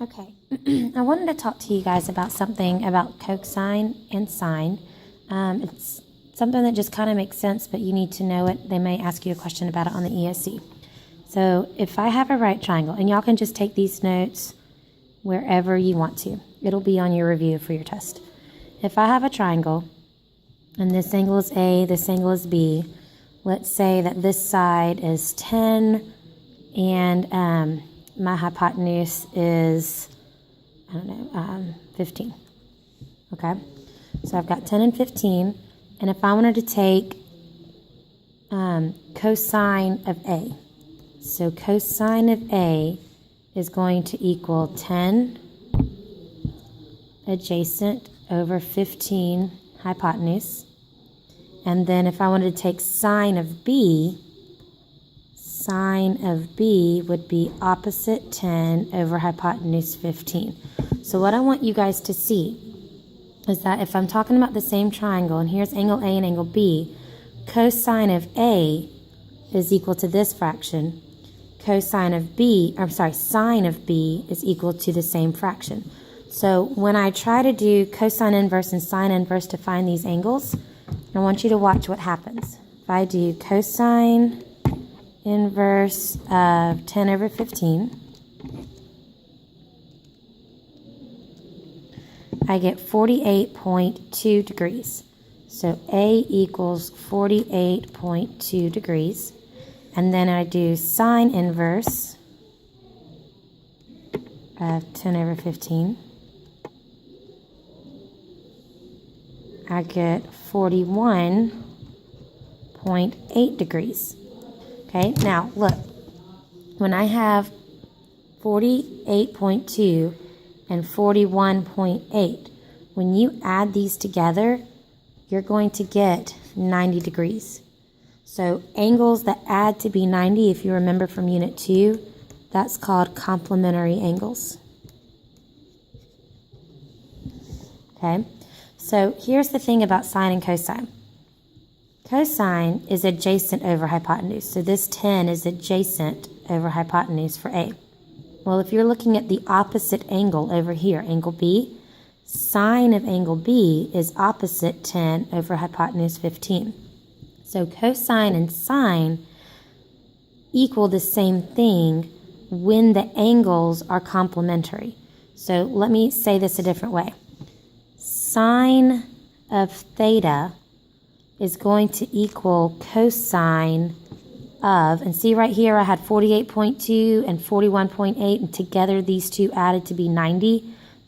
Okay, I wanted to talk to you guys about something about cosine and sine. It's something that just kind of makes sense, but you need to know it. They may ask you a question about it on the ESC. So if I have a right triangle, and y'all can just take these notes wherever you want to. It'll be on your review for your test. If I have a triangle, and this angle is A, this angle is B, let's say that this side is 10, and my hypotenuse is, 15. Okay? So I've got 10 and 15, and if I wanted to take cosine of A, so cosine of A is going to equal 10 adjacent over 15 hypotenuse. And then if I wanted to take sine of B would be opposite 10 over hypotenuse 15. So what I want you guys to see is that if I'm talking about the same triangle, and here's angle A and angle B, cosine of A is equal to this fraction. Sine of B is equal to the same fraction. So when I try to do cosine inverse and sine inverse to find these angles, I want you to watch what happens. If I do cosine inverse of 10 over 15, I get 48.2 degrees. So A equals 48.2 degrees. And then I do sine inverse of 10 over 15. I get 41.8 degrees. Okay, now look. When I have 48.2 and 41.8, when you add these together, you're going to get 90 degrees. So angles that add to be 90, if you remember from Unit 2, that's called complementary angles. Okay, so here's the thing about sine and cosine. Cosine is adjacent over hypotenuse, so this 10 is adjacent over hypotenuse for A. Well, if you're looking at the opposite angle over here, angle B, sine of angle B is opposite 10 over hypotenuse 15. So cosine and sine equal the same thing when the angles are complementary. So let me say this a different way. Sine of theta is going to equal cosine of, and see right here I had 48.2 and 41.8, and together these two added to be 90.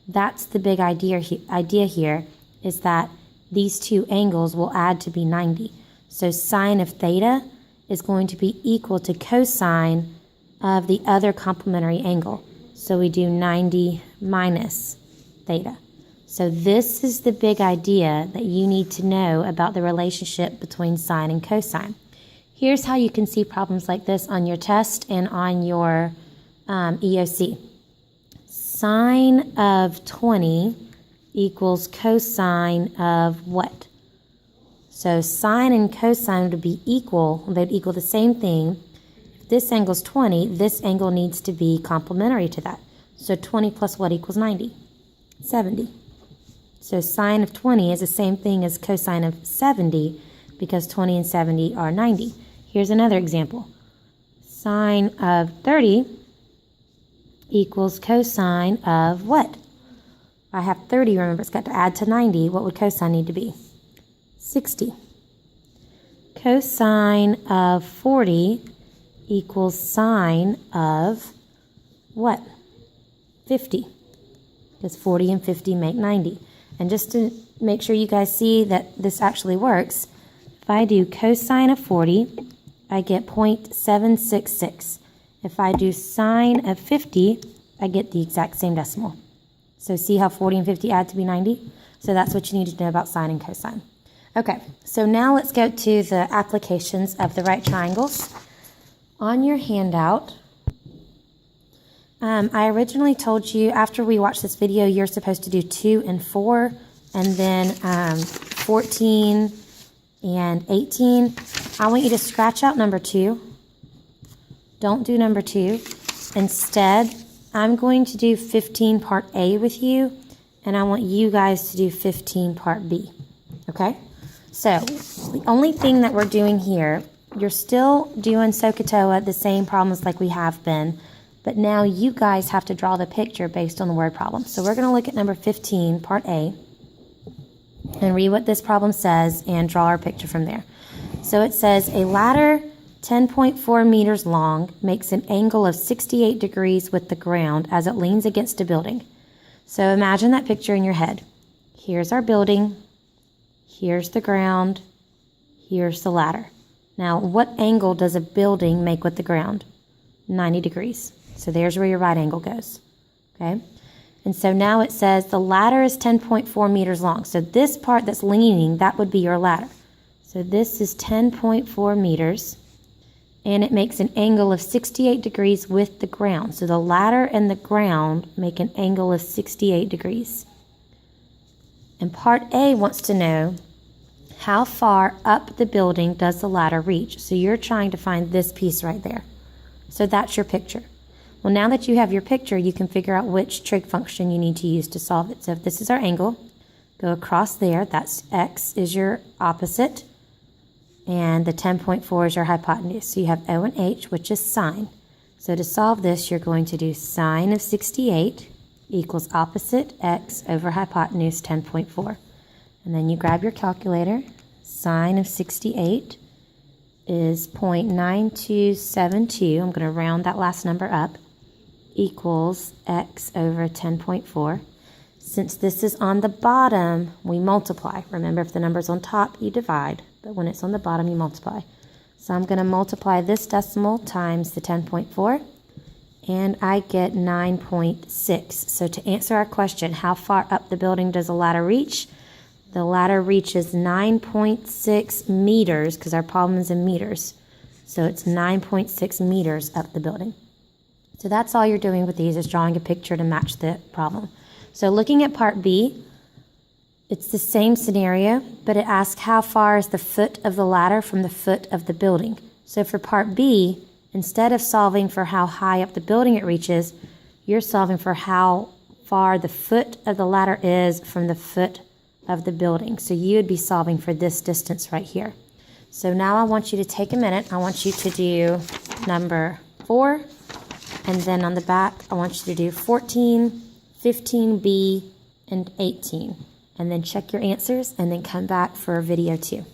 That's the big idea here, is that these two angles will add to be 90. So sine of theta is going to be equal to cosine of the other complementary angle. So we do 90 minus theta. So this is the big idea that you need to know about the relationship between sine and cosine. Here's how you can see problems like this on your test and on your EOC. Sine of 20 equals cosine of what? So sine and cosine would be equal. They'd equal the same thing. If this angle is 20, this angle needs to be complementary to that. So 20 plus what equals 90? 70. So sine of 20 is the same thing as cosine of 70 because 20 and 70 are 90. Here's another example. Sine of 30 equals cosine of what? I have 30, remember, it's got to add to 90. What would cosine need to be? 60. Cosine of 40 equals sine of what? 50. Because 40 and 50 make 90. And just to make sure you guys see that this actually works, if I do cosine of 40, I get 0.766. If I do sine of 50, I get the exact same decimal. So see how 40 and 50 add to be 90? So that's what you need to know about sine and cosine. Okay, so now let's go to the applications of the right triangles. On your handout, I originally told you after we watched this video, you're supposed to do 2 and 4, and then 14 and 18. I want you to scratch out number 2. Don't do number 2. Instead, I'm going to do 15 part A with you, and I want you guys to do 15 part B, okay? So the only thing that we're doing here, you're still doing SOHCAHTOA, the same problems like we have been, but now you guys have to draw the picture based on the word problem. So we're going to look at number 15, part A, and read what this problem says and draw our picture from there. So it says, a ladder 10.4 meters long makes an angle of 68 degrees with the ground as it leans against a building. So imagine that picture in your head. Here's our building, here's the ground, here's the ladder. Now, what angle does a building make with the ground? 90 degrees. So there's where your right angle goes, okay? And so now it says the ladder is 10.4 meters long. So this part that's leaning, that would be your ladder. So this is 10.4 meters, and it makes an angle of 68 degrees with the ground. So the ladder and the ground make an angle of 68 degrees. And part A wants to know, how far up the building does the ladder reach? So you're trying to find this piece right there. So that's your picture. Well, now that you have your picture, you can figure out which trig function you need to use to solve it. So if this is our angle, go across there. That's x is your opposite, and the 10.4 is your hypotenuse. So you have O and H, which is sine. So to solve this, you're going to do sine of 68 equals opposite x over hypotenuse 10.4. And then you grab your calculator. Sine of 68 is 0.9272. I'm going to round that last number up. Equals x over 10.4. Since this is on the bottom, we multiply. Remember, if the number's on top, you divide. But when it's on the bottom, you multiply. So I'm going to multiply this decimal times the 10.4. And I get 9.6. So to answer our question, how far up the building does the ladder reach? The ladder reaches 9.6 meters, because our problem is in meters. So it's 9.6 meters up the building. So that's all you're doing with these, is drawing a picture to match the problem. So looking at part B, it's the same scenario, but it asks how far is the foot of the ladder from the foot of the building. So for part B, instead of solving for how high up the building it reaches, you're solving for how far the foot of the ladder is from the foot of the building. So you would be solving for this distance right here. So now I want you to take a minute. I want you to do number 4. And then on the back, I want you to do 14, 15B, and 18. And then check your answers and then come back for video 2.